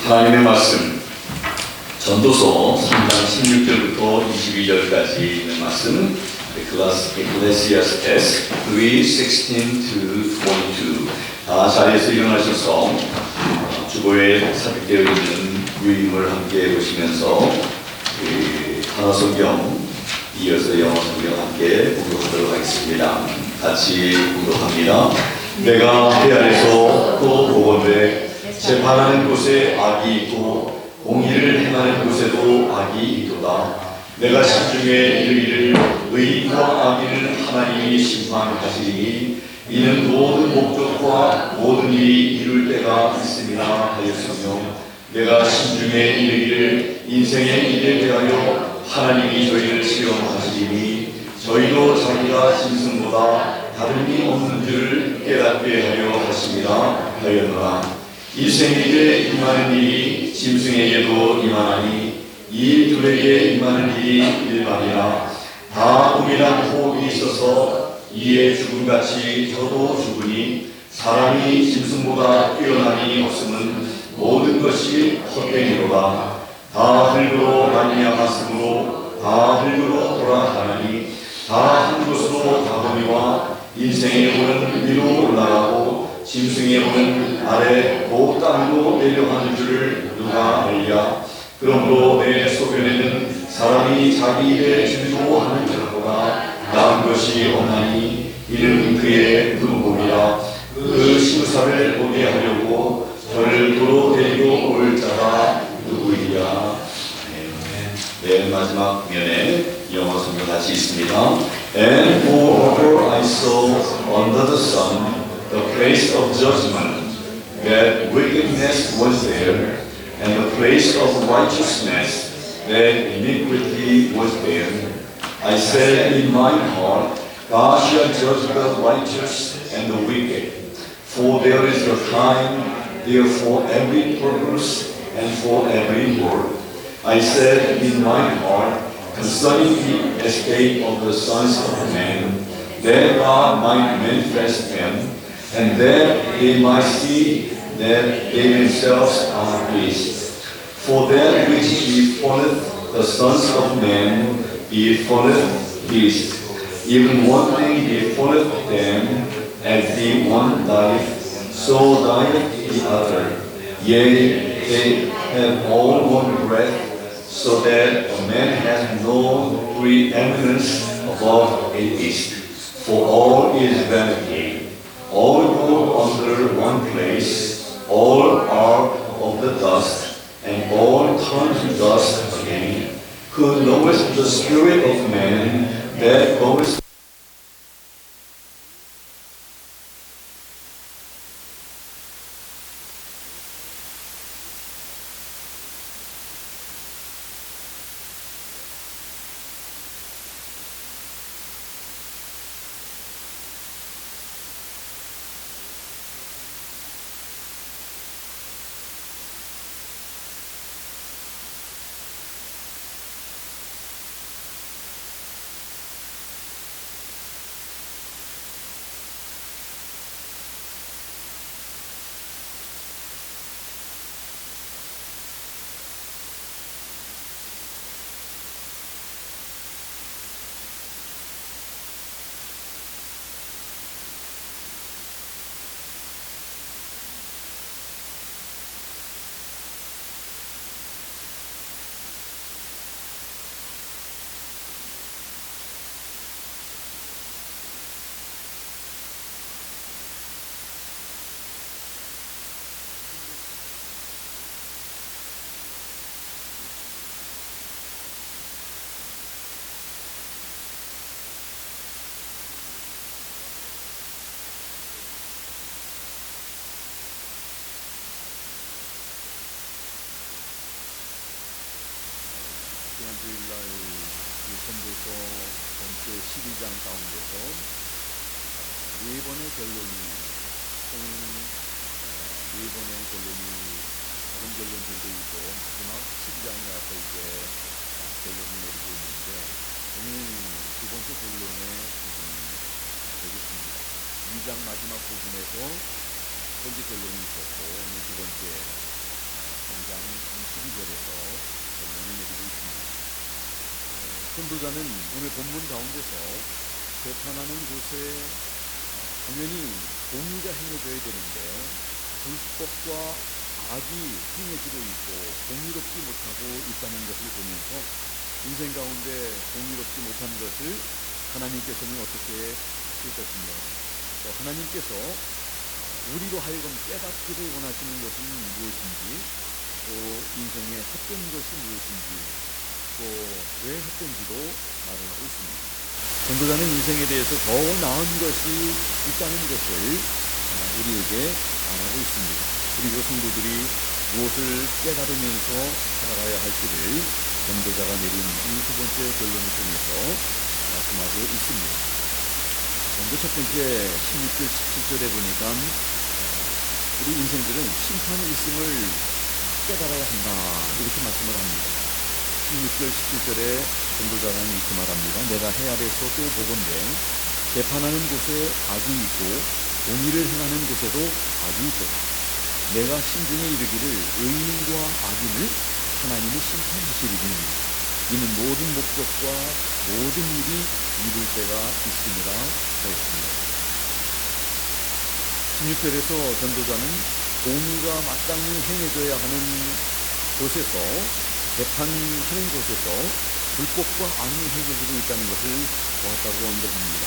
하나님의 말씀 전도서 3장 16절부터 22절까지 있는 말씀 Ecclesiastes 3:16-22. 자리에서 일어나셔서 주보에 삽입되어 있는 유인물 함께 보시면서 한어 성경 이어서 영어 성경 함께 공독하도록 하겠습니다. 같이 공독합니다. 내가 배 아래서 또 보건대 재판하는 곳에 악이 있고 공의를 행하는 곳에도 악이 있도다. 내가 심중에 이르기를 의인과 악인을 하나님이 심판하시리니 이는 모든 목적과 모든 일이 이룰 때가 있음이라 하였으며 내가 심중에 이르기를 인생의 일에 대하여 하나님이 저희를 시험하시리니 저희도 자기가 짐승보다 다름이 없는 줄을 깨닫게 하려 하심이라 하였노라. 인생에게 임하는 일이 짐승에게도 임하나니 이 둘에게 임하는 일이 일반이라. 다 은밀한 호흡이 있어서 이에 죽음같이 저도 죽으니 사람이 짐승보다 뛰어남이 없음은 모든 것이 헛되니로다. 다 흙으로 말미암았으므로 다 흙으로 돌아가나니 다 한 곳으로 가보니와 인생의 오는 위로 올라가고 짐승의 오는 아래 곧 땅으로 내려가는 줄을 누가 알랴. 그러므로 내 소견에는 사람이 자기 일에 즐거워하는 것보다 나은 것이 없나니 이는 그의 눈곱이라. 그 심사를 보게 하려고 저를 도로 데리고 올 자가 누구이랴. 네, 마지막 면에 영어 성경 같이 있습니다. And moreover I saw under the sun the place of judgment, that wickedness was there, and the place of righteousness, that iniquity was there. I said in my heart, God shall judge the righteous and the wicked, for there is a time there for every purpose and for every work. I said in my heart, concerning the escape of the sons of men, that God might manifest them, and that they might see that they themselves are pleased. For that which befalleth the sons of men befalleth beasts, even one thing befalleth them, as the one dieth, so dieth the other. Yea, they have all one breath, so that a man has no preeminence above a beast. For all is vanity. All go under one place. All are of the dust, and all turn to dust again. Who knoweth the spirit of man that goeth 지난주일날 전도서 전체 12장 가운데서 네 번의 결론이 작은 결론들도 있고 마지막 12장에 와서 이제 결론을 내리고 있는데 오늘 두 번째 결론에 되겠습니다. 2장 마지막 부분에서 첫 번째 결론이 있었고 오늘 두 번째 구절에서 결론을 내리고 있습니다. 전도자는 오늘 본문 가운데서 재판하는 곳에 당연히 공의가 행해져야 되는데 불법과 악이 행해지고 있고 공의롭지 못하고 있다는 것을 보면서 인생 가운데 공의롭지 못한 것을 하나님께서는 어떻게 하실 것이며 또 하나님께서 우리로 하여금 깨닫기를 원하시는 것은 무엇인지 또 인생의 헛된 것이 무엇인지 또 왜 헛된지도 말을 하고 있습니다. 전도자는 인생에 대해서 더 나은 것이 있다는 것을 우리에게 말하고 있습니다. 그리고 성도들이 무엇을 깨달으면서 살아가야 할지를 전도자가 내린 이 두 번째 결론을 통해서 말씀하고 있습니다. 먼저 첫 번째 16절 17절에 보니까 우리 인생들은 심판이 있음을 깨달아야 한다 이렇게 말씀을 합니다. 16절 17절에 전도자는 이렇게 말합니다. 내가 해 아래서 또 보건대 재판하는 곳에 악이 있고 공의를 행하는 곳에도 악이 있도다. 내가 심중에 이르기를 의인과 악인을 하나님이 심판하시리니 이는 모든 목적과 모든 일이 이룰 때가 있음이라 하였습니다. 16절에서 전도자는 공의가 마땅히 행해져야 하는 곳에서 재판하는 곳에서 불법과 악이 행해지고 있다는 것을 보았다고 언급합니다.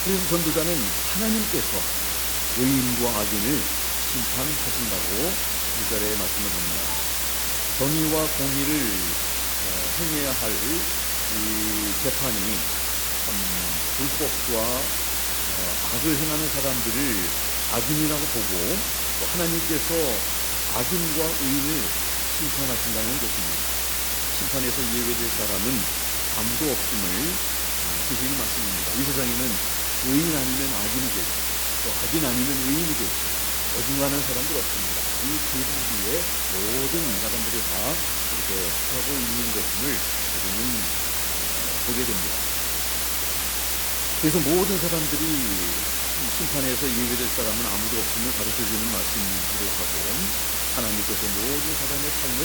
그래서 전도자는 하나님께서 의인과 악인을 심판하신다고 1절에 말씀을 합니다. 정의와 공의를 행해야 할 이 재판이 불법과 악을 행하는 사람들을 악인이라고 보고 또 하나님께서 악인과 의인을 심판하신다는 것입니다. 심판에서 예외될 사람은 아무도 없음을 주시는 말씀입니다. 이 세상에는 의인 아니면 악인이 되고 또 악인 아니면 의인이 되고 어중간한 사람들 없습니다. 이 두 부류의 모든 사람들이 다 이렇게 하고 있는 것임을 우리는 보게 됩니다. 그래서 모든 사람들이 심판에서 예외될 사람은 아무도 없음을 가르쳐주는 말씀으로 하고 하나님께서 모든 사람의 삶을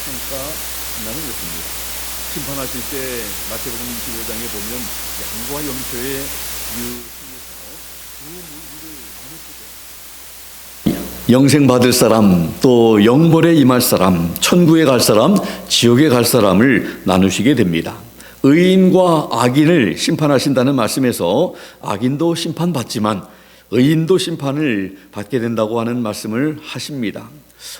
평가한다는 것입니다. 심판하실 때 마태복음 25장에 보면 양과 염소의 유 중에서 두 무리를 나누시고 영생 받을 사람, 또 영벌에 임할 사람, 천국에 갈 사람, 지옥에 갈 사람을 나누시게 됩니다. 의인과 악인을 심판하신다는 말씀에서 악인도 심판받지만 의인도 심판을 받게 된다고 하는 말씀을 하십니다.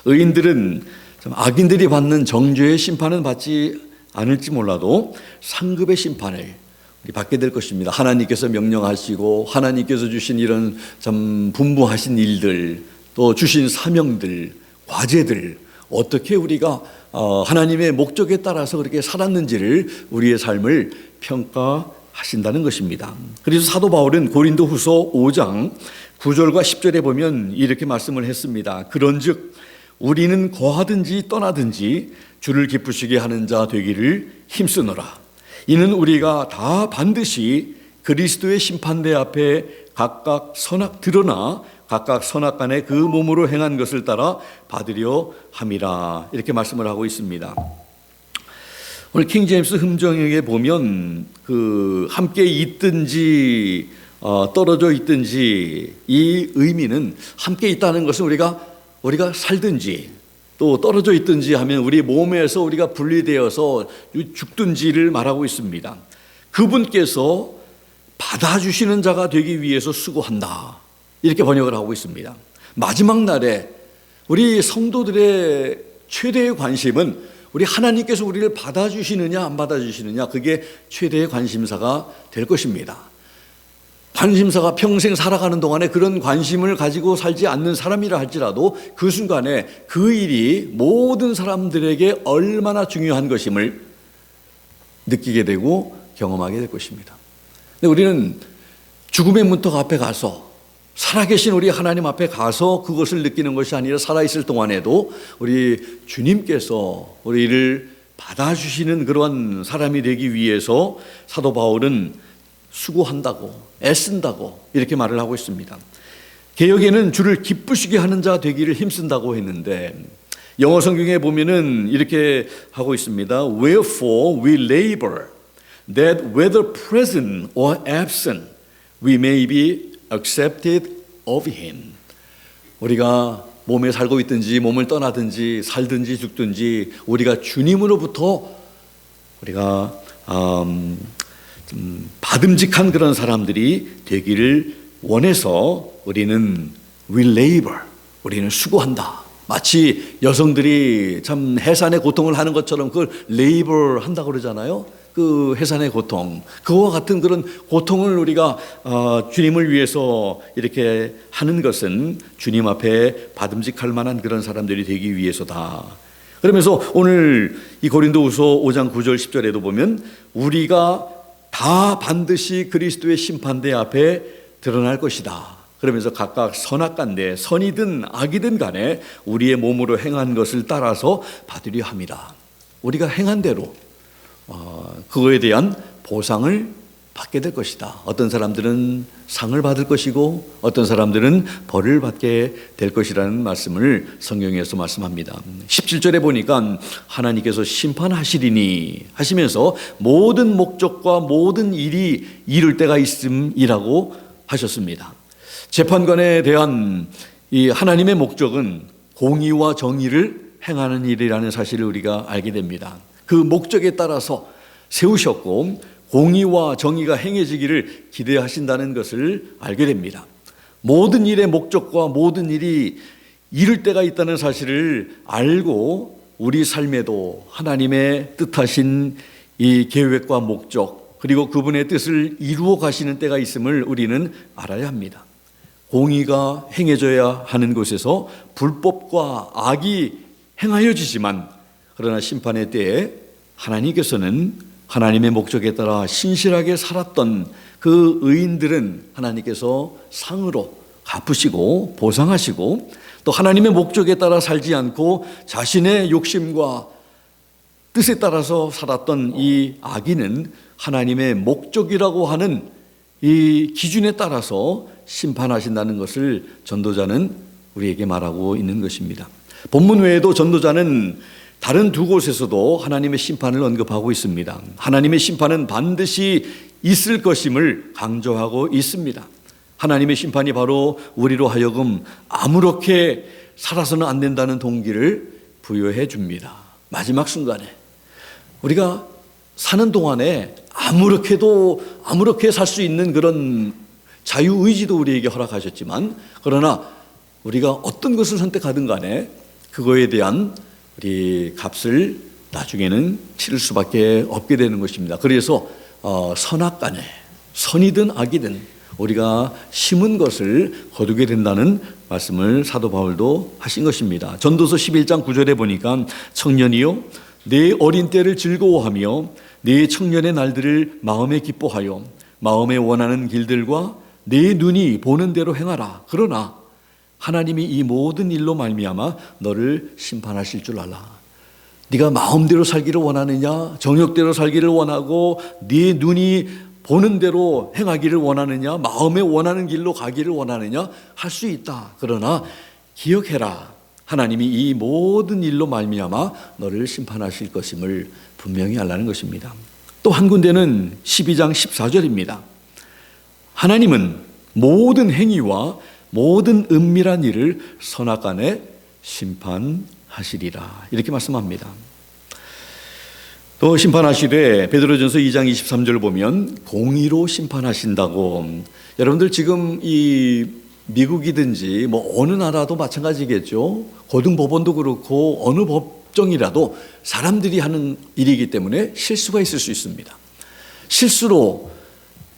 의인들은 악인들이 받는 정죄의 심판은 받지 않을지 몰라도 상급의 심판을 받게 될 것입니다. 하나님께서 명령하시고 하나님께서 주신 이런 참 분부하신 일들, 또 주신 사명들, 과제들, 어떻게 우리가 하나님의 목적에 따라서 그렇게 살았는지를 우리의 삶을 평가하신다는 것입니다. 그래서 사도 바울은 고린도후서 5장 9절과 10절에 보면 이렇게 말씀을 했습니다. 그런즉 우리는 거하든지 떠나든지 주를 기쁘시게 하는 자 되기를 힘쓰노라. 이는 우리가 다 반드시 그리스도의 심판대 앞에 각각 선악 드러나 각각 선악간에 그 몸으로 행한 것을 따라 받으려 함이라. 이렇게 말씀을 하고 있습니다. 오늘 킹제임스 흠정에 보면 그 함께 있든지 떨어져 있든지 이 의미는 함께 있다는 것은 우리가 살든지 또 떨어져 있든지 하면 우리 몸에서 우리가 분리되어서 죽든지를 말하고 있습니다. 그분께서 받아주시는 자가 되기 위해서 수고한다. 이렇게 번역을 하고 있습니다. 마지막 날에 우리 성도들의 최대의 관심은 우리 하나님께서 우리를 받아주시느냐 안 받아주시느냐, 그게 최대의 관심사가 될 것입니다. 관심사가 평생 살아가는 동안에 그런 관심을 가지고 살지 않는 사람이라 할지라도 그 순간에 그 일이 모든 사람들에게 얼마나 중요한 것임을 느끼게 되고 경험하게 될 것입니다. 근데 우리는 죽음의 문턱 앞에 가서 살아계신 우리 하나님 앞에 가서 그것을 느끼는 것이 아니라 살아있을 동안에도 우리 주님께서 우리를 받아주시는 그러한 사람이 되기 위해서 사도 바울은 수고한다고 애쓴다고 이렇게 말을 하고 있습니다. 개역에는 주를 기쁘시게 하는 자 되기를 힘쓴다고 했는데 영어 성경에 보면은 이렇게 하고 있습니다. Wherefore we labor, that whether present or absent, we may be accepted of Him. 우리가 몸에 살고 있든지 몸을 떠나든지 살든지 죽든지 우리가 주님으로부터 우리가 좀 받음직한 그런 사람들이 되기를 원해서 우리는 we labor, 우리는 수고한다. 마치 여성들이 참 해산의 고통을 하는 것처럼 그걸 labor 한다고 그러잖아요. 그 해산의 고통, 그와 같은 그런 고통을 우리가 주님을 위해서 이렇게 하는 것은 주님 앞에 받음직할 만한 그런 사람들이 되기 위해서다. 그러면서 오늘 이 고린도후서 5장 9절 10절에도 보면 우리가 다 반드시 그리스도의 심판대 앞에 드러날 것이다. 그러면서 각각 선악간에 선이든 악이든 간에 우리의 몸으로 행한 것을 따라서 받으려 함이라. 우리가 행한 대로 그거에 대한 보상을 받게 될 것이다. 어떤 사람들은 상을 받을 것이고 어떤 사람들은 벌을 받게 될 것이라는 말씀을 성경에서 말씀합니다. 17절에 보니까 하나님께서 심판하시리니 하시면서 모든 목적과 모든 일이 이룰 때가 있음이라고 하셨습니다. 재판관에 대한 이 하나님의 목적은 공의와 정의를 행하는 일이라는 사실을 우리가 알게 됩니다. 그 목적에 따라서 세우셨고 공의와 정의가 행해지기를 기대하신다는 것을 알게 됩니다. 모든 일의 목적과 모든 일이 이룰 때가 있다는 사실을 알고 우리 삶에도 하나님의 뜻하신 이 계획과 목적 그리고 그분의 뜻을 이루어 가시는 때가 있음을 우리는 알아야 합니다. 공의가 행해져야 하는 곳에서 불법과 악이 행하여지지만 그러나 심판의 때에 하나님께서는 하나님의 목적에 따라 신실하게 살았던 그 의인들은 하나님께서 상으로 갚으시고 보상하시고 또 하나님의 목적에 따라 살지 않고 자신의 욕심과 뜻에 따라서 살았던 이 악인은 하나님의 목적이라고 하는 이 기준에 따라서 심판하신다는 것을 전도자는 우리에게 말하고 있는 것입니다. 본문 외에도 전도자는 다른 두 곳에서도 하나님의 심판을 언급하고 있습니다. 하나님의 심판은 반드시 있을 것임을 강조하고 있습니다. 하나님의 심판이 바로 우리로 하여금 아무렇게 살아서는 안 된다는 동기를 부여해 줍니다. 마지막 순간에 우리가 사는 동안에 아무렇게 살 수 있는 그런 자유의지도 우리에게 허락하셨지만 그러나 우리가 어떤 것을 선택하든 간에 그거에 대한 우리 값을 나중에는 치를 수밖에 없게 되는 것입니다. 그래서 선악간에 선이든 악이든 우리가 심은 것을 거두게 된다는 말씀을 사도 바울도 하신 것입니다. 전도서 11장 9절에 보니까 청년이요 내 어린 때를 즐거워하며 내 청년의 날들을 마음에 기뻐하여 마음에 원하는 길들과 내 눈이 보는 대로 행하라. 그러나 하나님이 이 모든 일로 말미암아 너를 심판하실 줄 알라. 네가 마음대로 살기를 원하느냐, 정욕대로 살기를 원하고 네 눈이 보는 대로 행하기를 원하느냐, 마음에 원하는 길로 가기를 원하느냐 할 수 있다. 그러나 기억해라. 하나님이 이 모든 일로 말미암아 너를 심판하실 것임을 분명히 알라는 것입니다. 또 한 군데는 12장 14절입니다. 하나님은 모든 행위와 모든 은밀한 일을 선악간에 심판하시리라. 이렇게 말씀합니다. 또 심판하시되 베드로전서 2장 23절을 보면 공의로 심판하신다고. 여러분들 지금 이 미국이든지 뭐 어느 나라도 마찬가지겠죠. 고등법원도 그렇고 어느 법정이라도 사람들이 하는 일이기 때문에 실수가 있을 수 있습니다. 실수로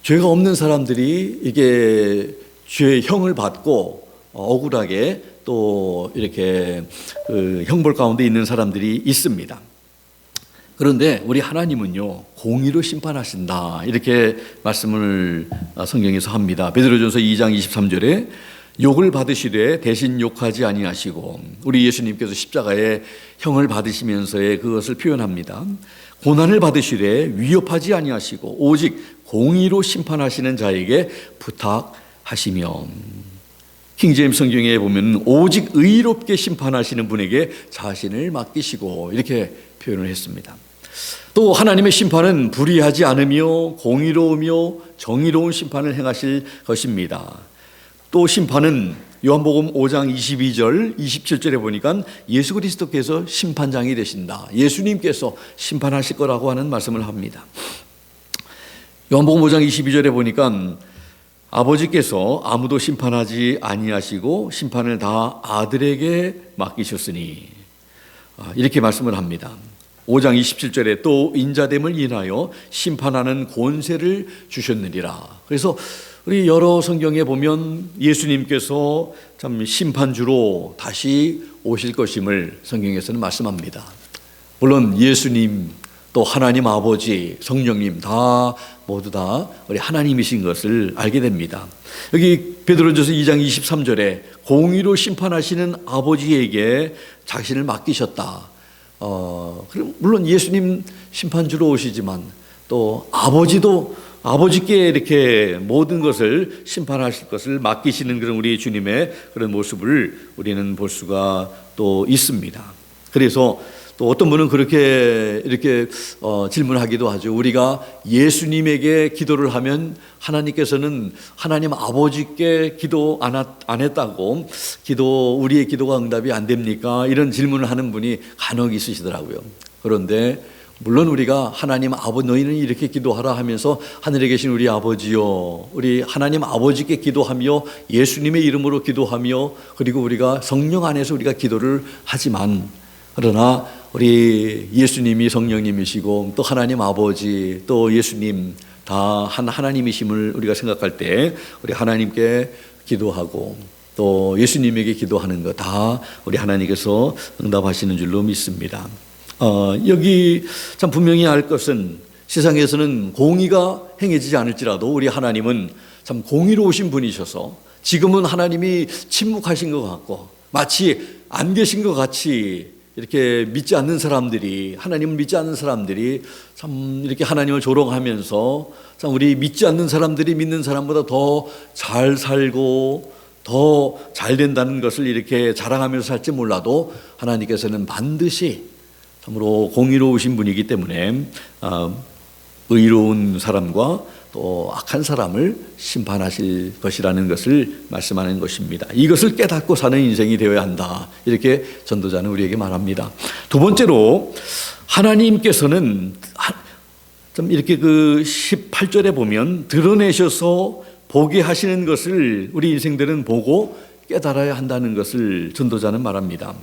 죄가 없는 사람들이 이게 죄의 형을 받고 억울하게 또 이렇게 그 형벌 가운데 있는 사람들이 있습니다. 그런데 우리 하나님은요 공의로 심판하신다 이렇게 말씀을 성경에서 합니다. 베드로전서 2장 23절에 욕을 받으시되 대신 욕하지 아니하시고, 우리 예수님께서 십자가에 형을 받으시면서의 그것을 표현합니다. 고난을 받으시되 위협하지 아니하시고 오직 공의로 심판하시는 자에게 부탁하시며. 킹제임스 성경에 보면 오직 의롭게 심판하시는 분에게 자신을 맡기시고 이렇게 표현을 했습니다. 또 하나님의 심판은 불의하지 않으며 공의로우며 정의로운 심판을 행하실 것입니다. 또 심판은 요한복음 5장 22절 27절에 보니까 예수 그리스도께서 심판장이 되신다. 예수님께서 심판하실 거라고 하는 말씀을 합니다. 요한복음 5장 22절에 보니까 아버지께서 아무도 심판하지 아니하시고 심판을 다 아들에게 맡기셨으니 이렇게 말씀을 합니다. 5장 27절에 또 인자됨을 인하여 심판하는 권세를 주셨느니라. 그래서 우리 여러 성경에 보면 예수님께서 참 심판주로 다시 오실 것임을 성경에서는 말씀합니다. 물론 예수님 또 하나님 아버지 성령님 다 모두 다 우리 하나님이신 것을 알게 됩니다. 여기 베드로전서 2장 23절에 공의로 심판하시는 아버지에게 자신을 맡기셨다. 물론 예수님 심판주로 오시지만 또 아버지께 이렇게 모든 것을 심판하실 것을 맡기시는 그런 우리 주님의 그런 모습을 우리는 볼 수가 또 있습니다. 그래서 또 어떤 분은 그렇게 이렇게 질문하기도 하죠. 우리가 예수님에게 기도를 하면 하나님께서는 하나님 아버지께 기도 안 했다고 우리의 기도가 응답이 안 됩니까? 이런 질문을 하는 분이 간혹 있으시더라고요. 그런데 물론 우리가 하나님 아버지 너희는 이렇게 기도하라 하면서 하늘에 계신 우리 아버지요 우리 하나님 아버지께 기도하며 예수님의 이름으로 기도하며 그리고 우리가 성령 안에서 우리가 기도를 하지만 그러나 우리 예수님이 성령님이시고 또 하나님 아버지 또 예수님 다 한 하나님이심을 우리가 생각할 때 우리 하나님께 기도하고 또 예수님에게 기도하는 것 다 우리 하나님께서 응답하시는 줄로 믿습니다. 여기 참 분명히 알 것은 세상에서는 공의가 행해지지 않을지라도 우리 하나님은 참 공의로우신 분이셔서 지금은 하나님이 침묵하신 것 같고 마치 안 계신 것 같이 이렇게 믿지 않는 사람들이 하나님을 믿지 않는 사람들이 참 이렇게 하나님을 조롱하면서 참 우리 믿지 않는 사람들이 믿는 사람보다 더 잘 살고 더 잘 된다는 것을 이렇게 자랑하면서 살지 몰라도 하나님께서는 반드시 참으로 공의로우신 분이기 때문에 의로운 사람과 또 악한 사람을 심판하실 것이라는 것을 말씀하는 것입니다. 이것을 깨닫고 사는 인생이 되어야 한다. 이렇게 전도자는 우리에게 말합니다. 두 번째로 하나님께서는 좀 이렇게 그 18절에 보면 드러내셔서 보게 하시는 것을 우리 인생들은 보고 깨달아야 한다는 것을 전도자는 말합니다.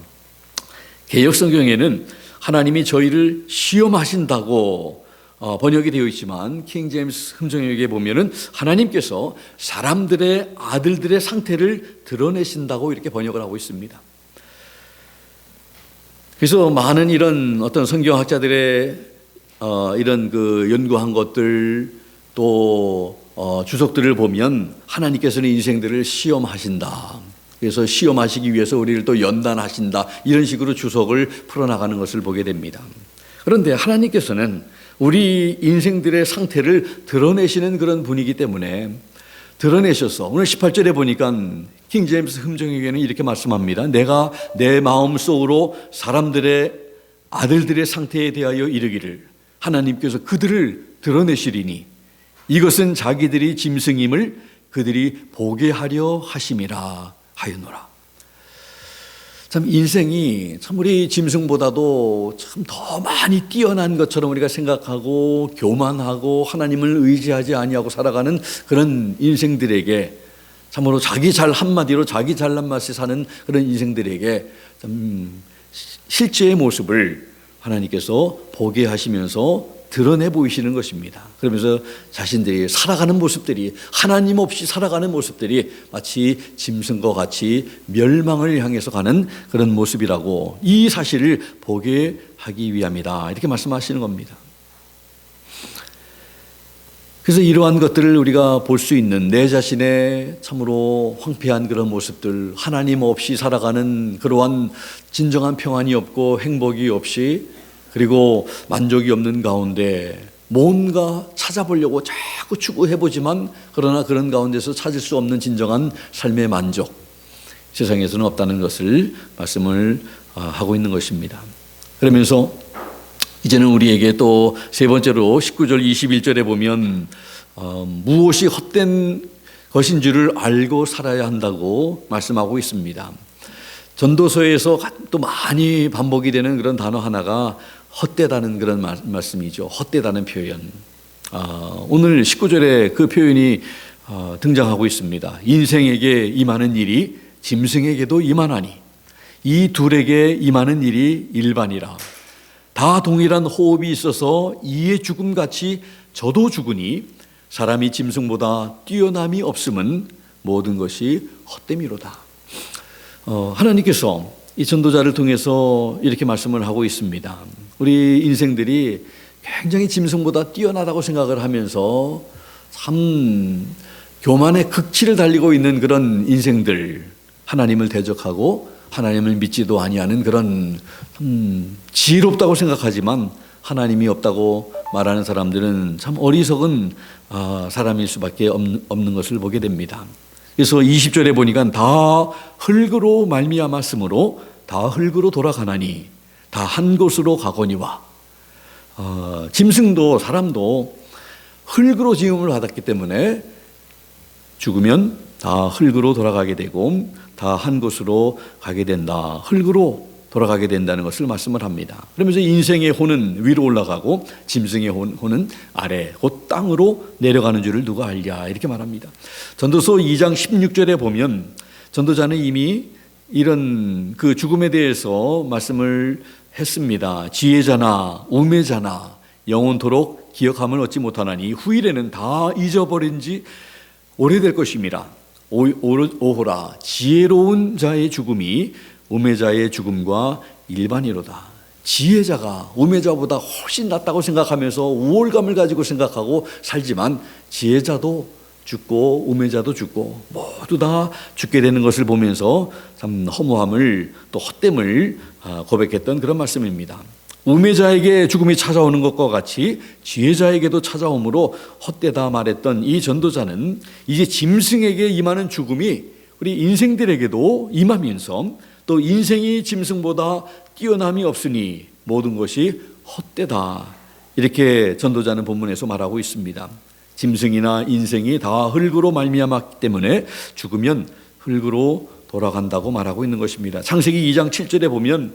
개역성경에는 하나님이 저희를 시험하신다고 번역이 되어 있지만 킹제임스 흠정역에 보면은 하나님께서 사람들의 아들들의 상태를 드러내신다고 이렇게 번역을 하고 있습니다. 그래서 많은 이런 어떤 성경학자들의 이런 그 연구한 것들 또 주석들을 보면 하나님께서는 인생들을 시험하신다. 그래서 시험하시기 위해서 우리를 또 연단하신다. 이런 식으로 주석을 풀어나가는 것을 보게 됩니다. 그런데 하나님께서는 우리 인생들의 상태를 드러내시는 그런 분이기 때문에 드러내셔서 오늘 18절에 보니까 킹제임스 흠정역에는 이렇게 말씀합니다. 내가 내 마음속으로 사람들의 아들들의 상태에 대하여 이르기를 하나님께서 그들을 드러내시리니 이것은 자기들이 짐승임을 그들이 보게 하려 하심이라 하였노라. 참 인생이 참 우리 짐승보다도 참 더 많이 뛰어난 것처럼 우리가 생각하고 교만하고 하나님을 의지하지 아니하고 살아가는 그런 인생들에게 참으로 자기 잘 한마디로 자기 잘난 맛에 사는 그런 인생들에게 참 실제의 모습을 하나님께서 보게 하시면서 드러내 보이시는 것입니다. 그러면서 자신들이 살아가는 모습들이 하나님 없이 살아가는 모습들이 마치 짐승과 같이 멸망을 향해서 가는 그런 모습이라고 이 사실을 보게 하기 위함이다. 이렇게 말씀하시는 겁니다. 그래서 이러한 것들을 우리가 볼 수 있는 내 자신의 참으로 황폐한 그런 모습들 하나님 없이 살아가는 그러한 진정한 평안이 없고 행복이 없이 그리고 만족이 없는 가운데 뭔가 찾아보려고 자꾸 추구해보지만 그러나 그런 가운데서 찾을 수 없는 진정한 삶의 만족 세상에서는 없다는 것을 말씀을 하고 있는 것입니다. 그러면서 이제는 우리에게 또 세 번째로 19절 21절에 보면 무엇이 헛된 것인 줄을 알고 살아야 한다고 말씀하고 있습니다. 전도서에서 또 많이 반복이 되는 그런 단어 하나가 헛되다는 그런 말씀이죠. 헛되다는 표현. 오늘 19절에 그 표현이 등장하고 있습니다. 인생에게 임하는 일이 짐승에게도 임하나니 이 둘에게 임하는 일이 일반이라. 다 동일한 호흡이 있어서 이의 죽음같이 저도 죽으니 사람이 짐승보다 뛰어남이 없음은 모든 것이 헛됨이로다. 하나님께서 이 전도자를 통해서 이렇게 말씀을 하고 있습니다. 우리 인생들이 굉장히 짐승보다 뛰어나다고 생각을 하면서 참 교만의 극치를 달리고 있는 그런 인생들, 하나님을 대적하고 하나님을 믿지도 아니하는 그런 지혜롭다고 생각하지만 하나님이 없다고 말하는 사람들은 참 어리석은 사람일 수밖에 없는 것을 보게 됩니다. 그래서 20절에 보니까 다 흙으로 말미암았으므로 다 흙으로 돌아가나니 다 한 곳으로 가거니와. 짐승도 사람도 흙으로 지음을 받았기 때문에 죽으면 다 흙으로 돌아가게 되고 다 한 곳으로 가게 된다. 흙으로 돌아가게 된다는 것을 말씀을 합니다. 그러면서 인생의 혼은 위로 올라가고 짐승의 혼은 아래 곧 땅으로 내려가는 줄을 누가 알랴 이렇게 말합니다. 전도서 2장 16절에 보면 전도자는 이미 이런 그 죽음에 대해서 말씀을 했습니다. 지혜자나 우매자나 영원토록 기억함을 얻지 못하나니 후일에는 다 잊어버린 지 오래될 것임이라. 오호라 지혜로운 자의 죽음이 우매자의 죽음과 일반이로다. 지혜자가 우매자보다 훨씬 낫다고 생각하면서 우월감을 가지고 생각하고 살지만 지혜자도 죽고 우매자도 죽고 모두 다 죽게 되는 것을 보면서 참 허무함을 또 헛됨을 고백했던 그런 말씀입니다. 우매자에게 죽음이 찾아오는 것과 같이 지혜자에게도 찾아오므로 헛되다 말했던 이 전도자는 이제 짐승에게 임하는 죽음이 우리 인생들에게도 임하면서 또 인생이 짐승보다 뛰어남이 없으니 모든 것이 헛되다 이렇게 전도자는 본문에서 말하고 있습니다. 짐승이나 인생이 다 흙으로 말미암았기 때문에 죽으면 흙으로 돌아간다고 말하고 있는 것입니다. 창세기 2장 7절에 보면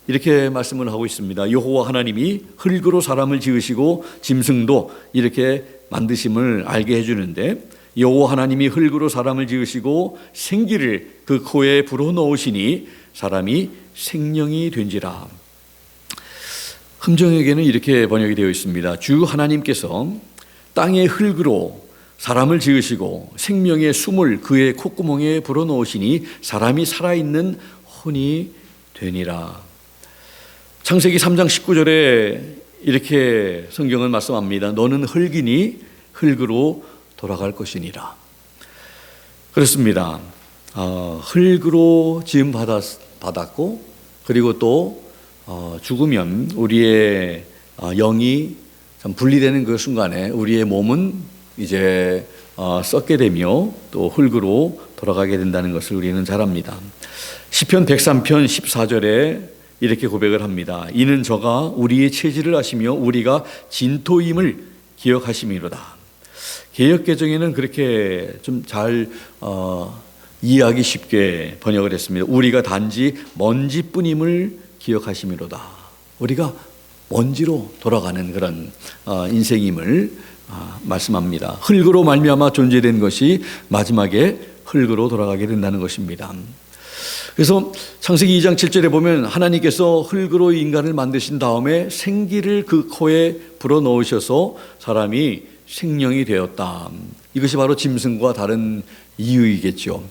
이렇게 말씀을 하고 있습니다. 여호와 하나님이 흙으로 사람을 지으시고 짐승도 이렇게 만드심을 알게 해주는데 여호와 하나님이 흙으로 사람을 지으시고 생기를 그 코에 불어넣으시니 사람이 생명이 된지라. 흠정에게는 이렇게 번역이 되어 있습니다. 주 하나님께서 땅의 흙으로 사람을 지으시고 생명의 숨을 그의 콧구멍에 불어넣으시니 사람이 살아있는 혼이 되니라. 창세기 3장 19절에 이렇게 성경은 말씀합니다. 너는 흙이니 흙으로 돌아갈 것이니라. 그렇습니다. 흙으로 지음 받았고 그리고 또 죽으면 우리의 영이 분리되는 그 순간에 우리의 몸은 이제 썩게 되며 또 흙으로 돌아가게 된다는 것을 우리는 잘 압니다. 시편 103편 14절에 이렇게 고백을 합니다. 이는 저가 우리의 체질을 아시며 우리가 진토임을 기억하심이로다. 개역개정에는 그렇게 좀 잘 이해하기 쉽게 번역을 했습니다. 우리가 단지 먼지뿐임을 기억하심이로다. 우리가 먼지로 돌아가는 그런 인생임을 말씀합니다. 흙으로 말미암아 존재된 것이 마지막에 흙으로 돌아가게 된다는 것입니다. 그래서 창세기 2장 7절에 보면 하나님께서 흙으로 인간을 만드신 다음에 생기를 그 코에 불어넣으셔서 사람이 생명이 되었다. 이것이 바로 짐승과 다른 이유이겠죠.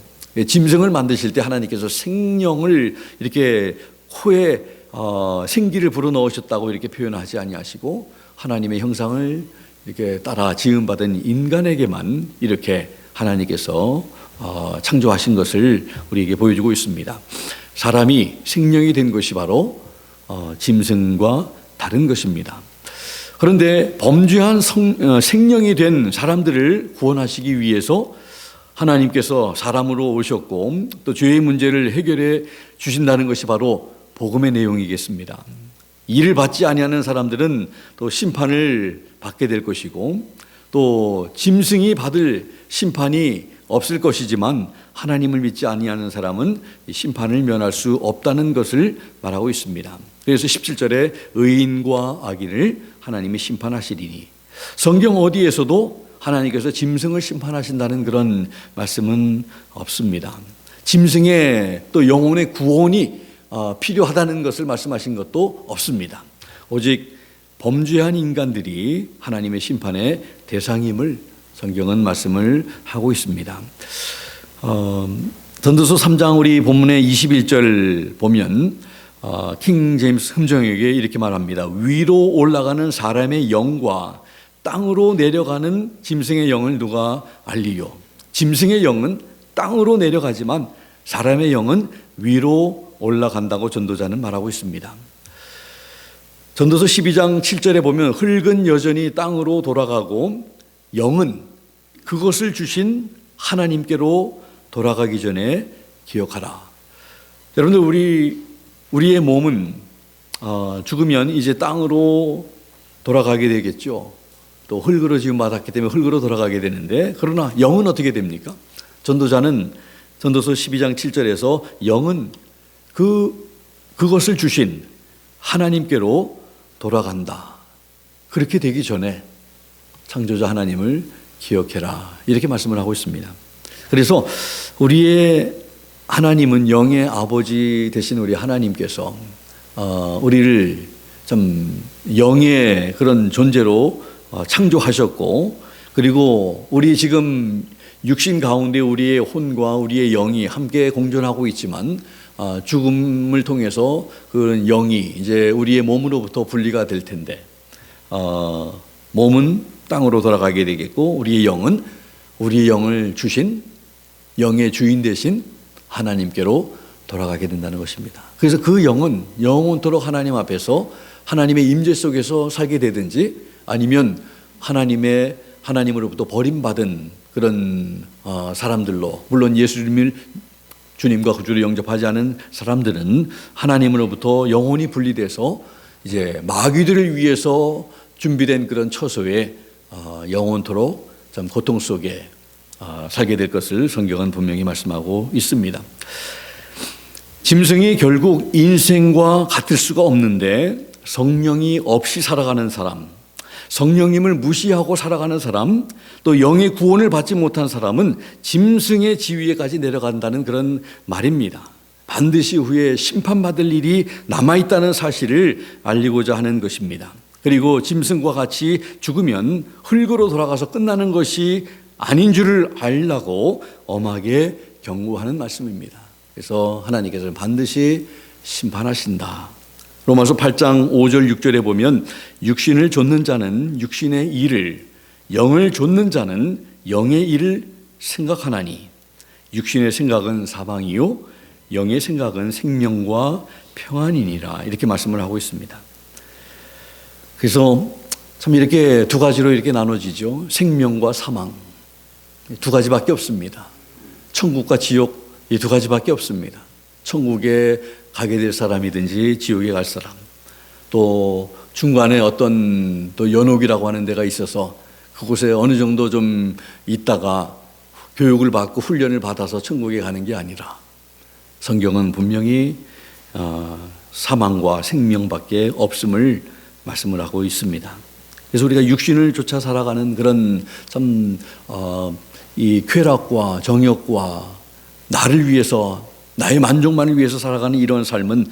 짐승을 만드실 때 하나님께서 생명을 이렇게 코에 생기를 불어넣으셨다고 이렇게 표현하지 아니하시고 하나님의 형상을 이렇게 따라 지음받은 인간에게만 이렇게 하나님께서 창조하신 것을 우리에게 보여주고 있습니다. 사람이 생명이 된 것이 바로 짐승과 다른 것입니다. 그런데 범죄한 생명이 된 사람들을 구원하시기 위해서 하나님께서 사람으로 오셨고 또 죄의 문제를 해결해 주신다는 것이 바로 복음의 내용이겠습니다. 이를 받지 아니하는 사람들은 또 심판을 받게 될 것이고 또 짐승이 받을 심판이 없을 것이지만 하나님을 믿지 아니하는 사람은 심판을 면할 수 없다는 것을 말하고 있습니다. 그래서 17절에 의인과 악인을 하나님이 심판하시리니, 성경 어디에서도 하나님께서 짐승을 심판하신다는 그런 말씀은 없습니다. 짐승의 또 영혼의 구원이 필요하다는 것을 말씀하신 것도 없습니다. 오직 범죄한 인간들이 하나님의 심판의 대상임을 성경은 말씀을 하고 있습니다. 전도서 3장 우리 본문의 21절 보면 킹 제임스 흠정에게 이렇게 말합니다. 위로 올라가는 사람의 영과 땅으로 내려가는 짐승의 영을 누가 알리요? 짐승의 영은 땅으로 내려가지만 사람의 영은 위로 올라간다고 전도자는 말하고 있습니다. 전도서 12장 7절에 보면 흙은 여전히 땅으로 돌아가고 영은 그것을 주신 하나님께로 돌아가기 전에 기억하라. 여러분들 우리의 몸은 죽으면 이제 땅으로 돌아가게 되겠죠. 또 흙으로 지금 받았기 때문에 흙으로 돌아가게 되는데, 그러나 영은 어떻게 됩니까? 전도자는 전도서 12장 7절에서 영은 그것을 주신 하나님께로 돌아간다. 그렇게 되기 전에 창조자 하나님을 기억해라. 이렇게 말씀을 하고 있습니다. 그래서 우리의 하나님은 영의 아버지 되신 우리 하나님께서 우리를 좀 영의 그런 존재로 창조하셨고, 그리고 우리 지금 육신 가운데 우리의 혼과 우리의 영이 함께 공존하고 있지만 죽음을 통해서 그런 영이 이제 우리의 몸으로부터 분리가 될 텐데, 몸은 땅으로 돌아가게 되겠고 우리의 영은 우리의 영을 주신 영의 주인 되신 하나님께로 돌아가게 된다는 것입니다. 그래서 그 영은 영원토록 하나님 앞에서 하나님의 임재 속에서 살게 되든지 아니면 하나님으로부터 버림받은 그런 사람들로, 물론 예수님을 주님과 구주로 영접하지 않은 사람들은 하나님으로부터 영혼이 분리돼서 이제 마귀들을 위해서 준비된 그런 처소에 영원토록 참 고통 속에 살게 될 것을 성경은 분명히 말씀하고 있습니다. 짐승이 결국 인생과 같을 수가 없는데, 성령이 없이 살아가는 사람, 성령님을 무시하고 살아가는 사람, 또 영의 구원을 받지 못한 사람은 짐승의 지위에까지 내려간다는 그런 말입니다. 반드시 후에 심판받을 일이 남아있다는 사실을 알리고자 하는 것입니다. 그리고 짐승과 같이 죽으면 흙으로 돌아가서 끝나는 것이 아닌 줄을 알라고 엄하게 경고하는 말씀입니다. 그래서 하나님께서는 반드시 심판하신다. 로마서 8장 5절 6절에 보면 육신을 좇는 자는 육신의 일을, 영을 좇는 자는 영의 일을 생각하나니 육신의 생각은 사망이요 영의 생각은 생명과 평안이니라. 이렇게 말씀을 하고 있습니다. 그래서 참 이렇게 두 가지로 이렇게 나눠지죠. 생명과 사망, 두 가지밖에 없습니다. 천국과 지옥, 이 두 가지밖에 없습니다. 천국에 가게 될 사람이든지 지옥에 갈 사람, 또 중간에 어떤 또 연옥이라고 하는 데가 있어서 그곳에 어느 정도 좀 있다가 교육을 받고 훈련을 받아서 천국에 가는 게 아니라, 성경은 분명히 사망과 생명밖에 없음을 말씀을 하고 있습니다. 그래서 우리가 육신을 쫓아 살아가는 그런 참 이 쾌락과 정욕과 나를 위해서, 나의 만족만을 위해서 살아가는 이런 삶은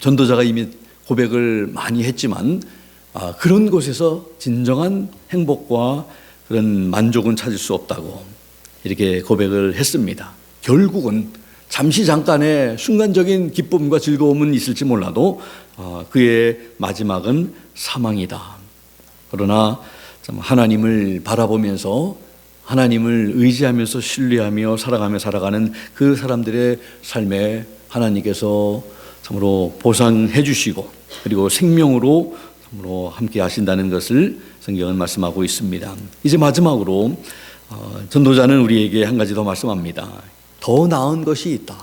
전도자가 이미 고백을 많이 했지만 그런 곳에서 진정한 행복과 그런 만족은 찾을 수 없다고 이렇게 고백을 했습니다. 결국은 잠시 잠깐의 순간적인 기쁨과 즐거움은 있을지 몰라도 그의 마지막은 사망이다. 그러나 하나님을 바라보면서 하나님을 의지하면서 신뢰하며 살아가며 살아가는 그 사람들의 삶에 하나님께서 참으로 보상해 주시고 그리고 생명으로 참으로 함께 하신다는 것을 성경은 말씀하고 있습니다. 이제 마지막으로 전도자는 우리에게 한 가지 더 말씀합니다. 더 나은 것이 있다.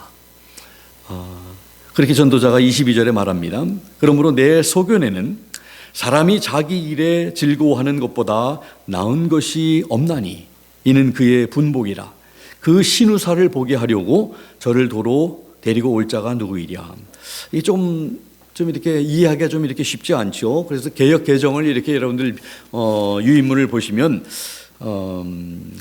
그렇게 전도자가 22절에 말합니다. 그러므로 내 소견에는 사람이 자기 일에 즐거워하는 것보다 나은 것이 없나니 이는 그의 분복이라. 그 신우사를 보게 하려고 저를 도로 데리고 올 자가 누구이랴. 이게 좀 이렇게 이해하기가 좀 이렇게 쉽지 않죠. 그래서 개역 개정을 이렇게 여러분들 유인문을 보시면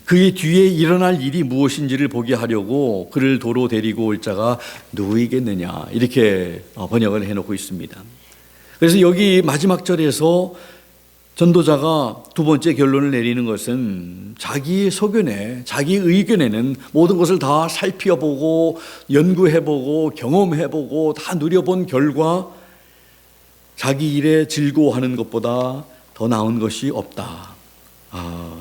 그의 뒤에 일어날 일이 무엇인지를 보게 하려고 그를 도로 데리고 올 자가 누구이겠느냐 이렇게 번역을 해놓고 있습니다. 그래서 여기 마지막 절에서 전도자가 두 번째 결론을 내리는 것은 자기 소견에, 자기 의견에는 모든 것을 다 살펴보고 연구해보고 경험해보고 다 누려본 결과 자기 일에 즐거워하는 것보다 더 나은 것이 없다.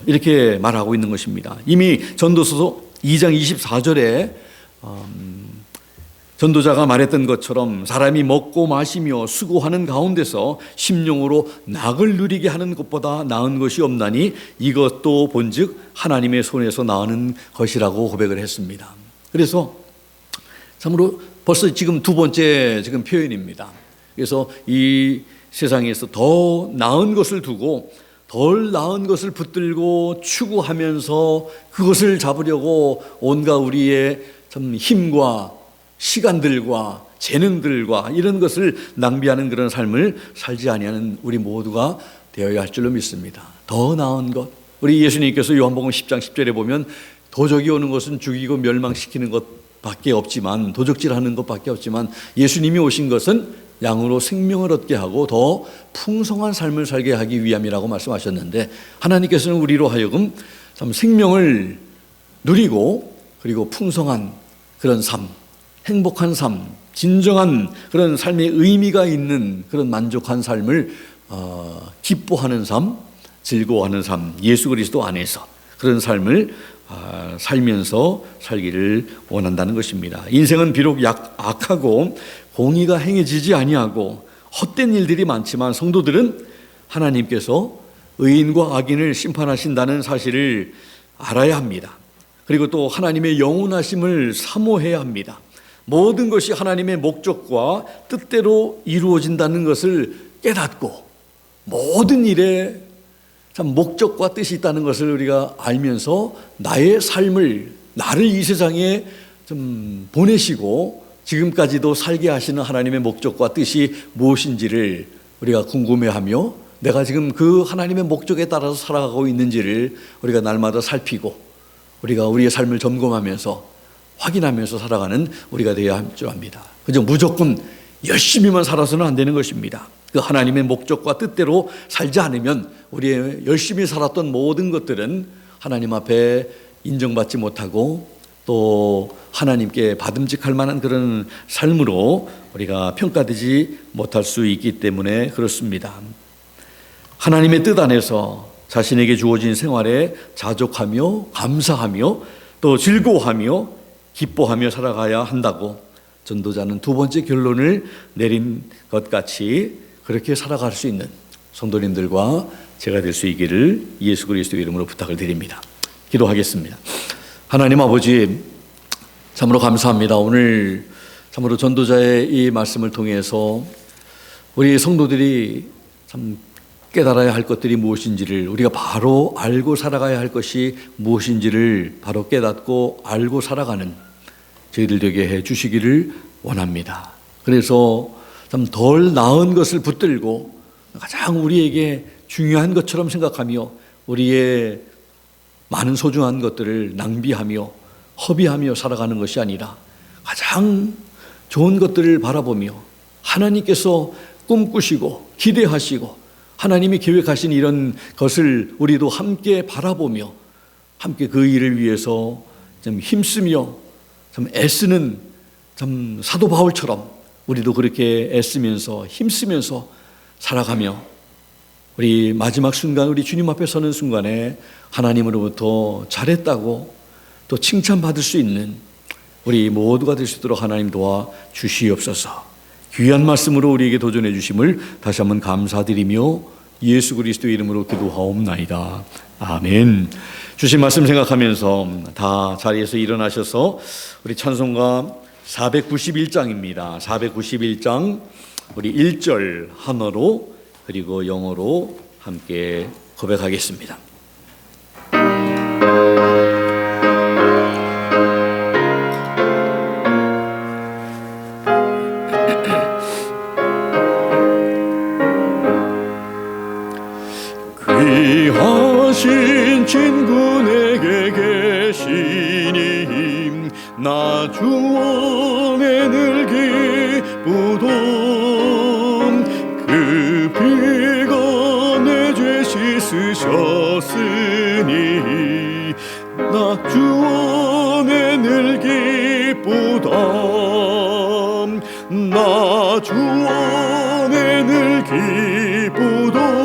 이렇게 말하고 있는 것입니다. 이미 전도서 2장 24절에 전도자가 말했던 것처럼 사람이 먹고 마시며 수고하는 가운데서 심령으로 낙을 누리게 하는 것보다 나은 것이 없나니 이것도 본즉 하나님의 손에서 나오는 것이라고 고백을 했습니다. 그래서 참으로 벌써 지금 두 번째 지금 표현입니다. 그래서 이 세상에서 더 나은 것을 두고 덜 나은 것을 붙들고 추구하면서 그것을 잡으려고 온갖 우리의 참 힘과 시간들과 재능들과 이런 것을 낭비하는 그런 삶을 살지 아니하는 우리 모두가 되어야 할 줄로 믿습니다. 더 나은 것, 우리 예수님께서 요한복음 10장 10절에 보면 도적이 오는 것은 죽이고 멸망시키는 것밖에 없지만, 도적질하는 것밖에 없지만 예수님이 오신 것은 양으로 생명을 얻게 하고 더 풍성한 삶을 살게 하기 위함이라고 말씀하셨는데, 하나님께서는 우리로 하여금 참 생명을 누리고 그리고 풍성한 그런 삶, 행복한 삶, 진정한 그런 삶의 의미가 있는 그런 만족한 삶을 기뻐하는 삶, 즐거워하는 삶, 예수 그리스도 안에서 그런 삶을 살면서 살기를 원한다는 것입니다. 인생은 비록 악하고 공의가 행해지지 아니하고 헛된 일들이 많지만 성도들은 하나님께서 의인과 악인을 심판하신다는 사실을 알아야 합니다. 그리고 또 하나님의 영원하심을 사모해야 합니다. 모든 것이 하나님의 목적과 뜻대로 이루어진다는 것을 깨닫고 모든 일에 참 목적과 뜻이 있다는 것을 우리가 알면서 나의 삶을, 나를 이 세상에 좀 보내시고 지금까지도 살게 하시는 하나님의 목적과 뜻이 무엇인지를 우리가 궁금해하며 내가 지금 그 하나님의 목적에 따라서 살아가고 있는지를 우리가 날마다 살피고 우리가 우리의 삶을 점검하면서 확인하면서 살아가는 우리가 되어야 할 줄 압니다. 그저 무조건 열심히만 살아서는 안 되는 것입니다. 그 하나님의 목적과 뜻대로 살지 않으면 우리의 열심히 살았던 모든 것들은 하나님 앞에 인정받지 못하고 또 하나님께 받음직할 만한 그런 삶으로 우리가 평가되지 못할 수 있기 때문에 그렇습니다. 하나님의 뜻 안에서 자신에게 주어진 생활에 자족하며 감사하며 또 즐거워하며 기뻐하며 살아가야 한다고 전도자는 두 번째 결론을 내린 것 같이 그렇게 살아갈 수 있는 성도님들과 제가 될 수 있기를 예수 그리스도의 이름으로 부탁을 드립니다. 기도하겠습니다. 하나님 아버지, 참으로 감사합니다. 오늘 참으로 전도자의 이 말씀을 통해서 우리 성도들이 참 깨달아야 할 것들이 무엇인지를, 우리가 바로 알고 살아가야 할 것이 무엇인지를 바로 깨닫고 알고 살아가는 저희들 되게 해 주시기를 원합니다. 그래서 참 덜 나은 것을 붙들고 가장 우리에게 중요한 것처럼 생각하며 우리의 많은 소중한 것들을 낭비하며 허비하며 살아가는 것이 아니라 가장 좋은 것들을 바라보며 하나님께서 꿈꾸시고 기대하시고 하나님이 계획하신 이런 것을 우리도 함께 바라보며 함께 그 일을 위해서 좀 힘쓰며 좀 애쓰는 참 사도 바울처럼 우리도 그렇게 애쓰면서 힘쓰면서 살아가며 우리 마지막 순간, 우리 주님 앞에 서는 순간에 하나님으로부터 잘했다고 또 칭찬받을 수 있는 우리 모두가 될 수 있도록 하나님 도와 주시옵소서. 귀한 말씀으로 우리에게 도전해 주심을 다시 한번 감사드리며 예수 그리스도의 이름으로 기도하옵나이다. 아멘. 주신 말씀 생각하면서 다 자리에서 일어나셔서 우리 찬송가 491장입니다. 491장 우리 1절 한어로 그리고 영어로 함께 고백하겠습니다. 귀하신 친구 내게 계시니 나 주 안에 늘 기쁘던 그 피가 내 죄 씻으셨으니 나 주 안에 늘 기쁘던 나 주 안에 늘 기쁘던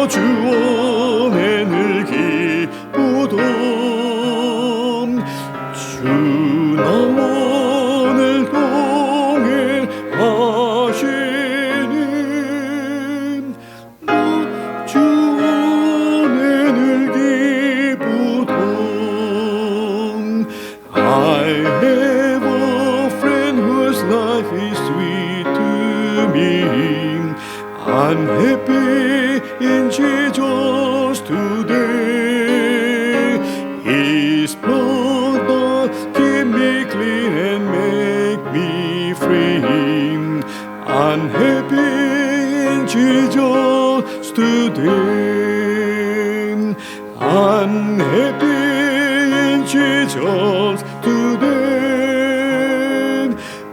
주 안에 늘 기쁘던 주 나만을 동행하시니 나 주 안에 늘 기쁘던 I have a friend whose life is sweet to me. I'm happy in Jesus today. His blood doth keep me clean and make me free. I'm happy in Jesus today. I'm happy in Jesus today.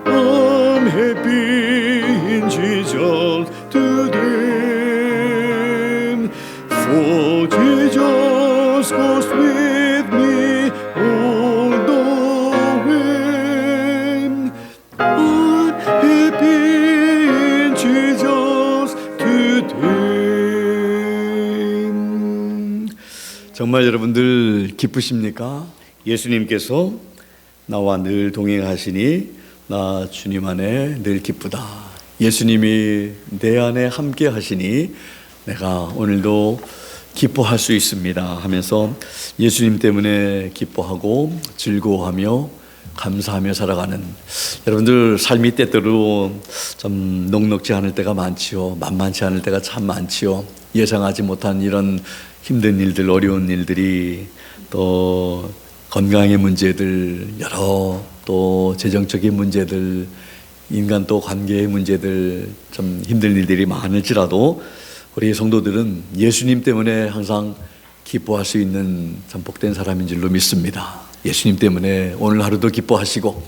I'm happy in Jesus today. For Jesus goes with me all the way. I'm happy in Jesus today. 정말 여러분들 기쁘십니까? 예수님께서 나와 늘 동행하시니 나 주님 안에 늘 기쁘다. 예수님이 내 안에 함께 하시니 내가 오늘도 기뻐할 수 있습니다 하면서 예수님 때문에 기뻐하고 즐거워하며 감사하며 살아가는 여러분들 삶이 때때로 좀 녹록지 않을 때가 많지요. 만만치 않을 때가 참 많지요. 예상하지 못한 이런 힘든 일들, 어려운 일들이 또 건강의 문제들, 여러 또 재정적인 문제들, 인간 또 관계의 문제들, 좀 힘든 일들이 많을지라도 우리 성도들은 예수님 때문에 항상 기뻐할 수 있는 참 복된 사람인 줄로 믿습니다. 예수님 때문에 오늘 하루도 기뻐하시고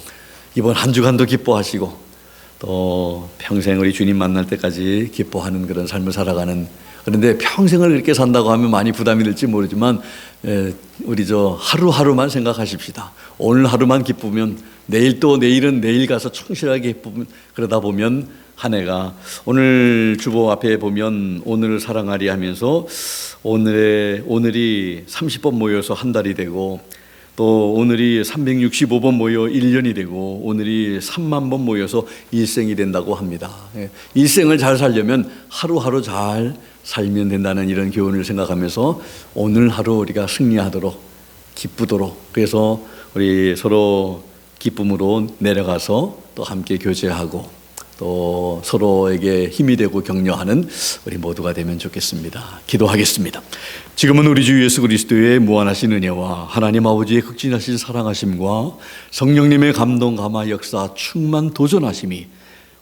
이번 한 주간도 기뻐하시고 또 평생 우리 주님 만날 때까지 기뻐하는 그런 삶을 살아가는, 그런데 평생을 이렇게 산다고 하면 많이 부담이 될지 모르지만 우리 저 하루하루만 생각하십시다. 오늘 하루만 기쁘면 내일 또 내일은 내일 가서 충실하게 기쁘면, 그러다 보면 한 해가, 오늘 주보 앞에 보면 오늘을 사랑하리 하면서 오늘이 30번 모여서 한 달이 되고 또 오늘이 365번 모여 1년이 되고 오늘이 3만 번 모여서 일생이 된다고 합니다. 일생을 잘 살려면 하루하루 잘 살면 된다는 이런 교훈을 생각하면서 오늘 하루 우리가 승리하도록 기쁘도록, 그래서 우리 서로 기쁨으로 내려가서 또 함께 교제하고 또 서로에게 힘이 되고 격려하는 우리 모두가 되면 좋겠습니다. 기도하겠습니다. 지금은 우리 주 예수 그리스도의 무한하신 은혜와 하나님 아버지의 극진하신 사랑하심과 성령님의 감동 감화 역사 충만 도전하심이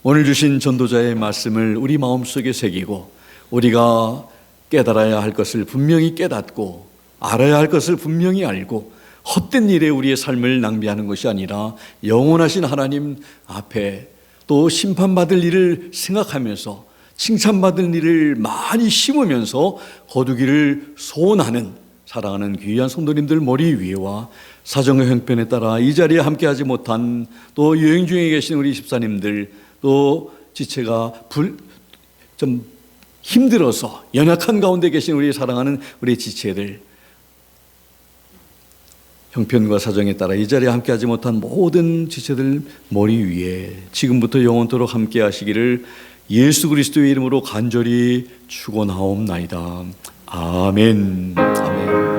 오늘 주신 전도자의 말씀을 우리 마음속에 새기고 우리가 깨달아야 할 것을 분명히 깨닫고 알아야 할 것을 분명히 알고 헛된 일에 우리의 삶을 낭비하는 것이 아니라 영원하신 하나님 앞에 또 심판받을 일을 생각하면서 칭찬받을 일을 많이 심으면서 거두기를 소원하는 사랑하는 귀한 성도님들 머리 위에와 사정의 형편에 따라 이 자리에 함께하지 못한 또 여행 중에 계신 우리 집사님들, 또 지체가 좀 힘들어서 연약한 가운데 계신 우리 사랑하는 우리 지체들, 형편과 사정에 따라 이 자리에 함께하지 못한 모든 지체들 머리 위에 지금부터 영원토록 함께 하시기를 예수 그리스도의 이름으로 간절히 축원하옵나이다. 아멘. 아멘.